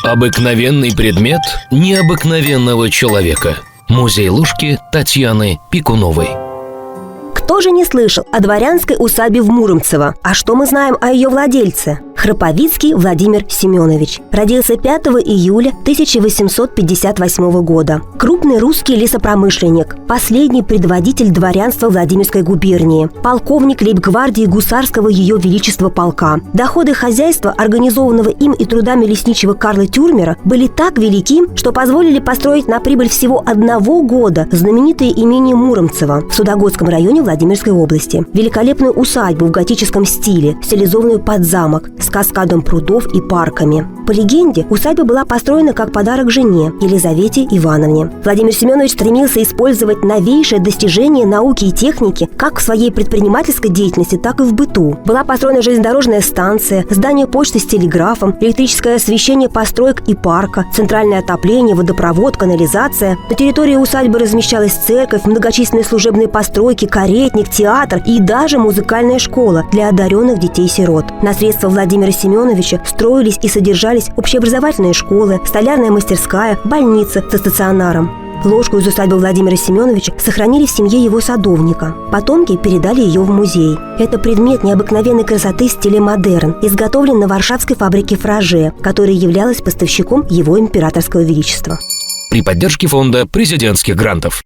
Обыкновенный предмет необыкновенного человека. Музей Лужки Татьяны Пикуновой. Кто же не слышал о дворянской усадьбе в Муромцево? А что мы знаем о ее владельце? Храповицкий Владимир Семенович. Родился 5 июля 1858 года. Крупный русский лесопромышленник, последний предводитель дворянства Владимирской губернии, полковник лейб-гвардии гусарского Ее Величества полка. Доходы хозяйства, организованного им и трудами лесничего Карла Тюрмера, были так велики, что позволили построить на прибыль всего 1 года знаменитое имение Муромцево в Судогодском районе Владимирской области. Великолепную усадьбу в готическом стиле, стилизованную под замок, с каскадом прудов и парками. По легенде, усадьба была построена как подарок жене Елизавете Ивановне. Владимир Семенович стремился использовать новейшие достижения науки и техники как в своей предпринимательской деятельности, так и в быту. Была построена железнодорожная станция, здание почты с телеграфом, электрическое освещение построек и парка, центральное отопление, водопровод, канализация. На территории усадьбы размещалась церковь, многочисленные служебные постройки, каретник, театр и даже музыкальная школа для одаренных детей-сирот. На средства Владимира Семеновича строились и содержались общеобразовательные школы, столярная мастерская, больница со стационаром. Ложку из усадьбы Владимира Семеновича сохранили в семье его садовника. Потомки передали ее в музей. Это предмет необыкновенной красоты в стиле модерн, изготовлен на варшавской фабрике Фраже, которая являлась поставщиком его императорского величества. При поддержке фонда президентских грантов.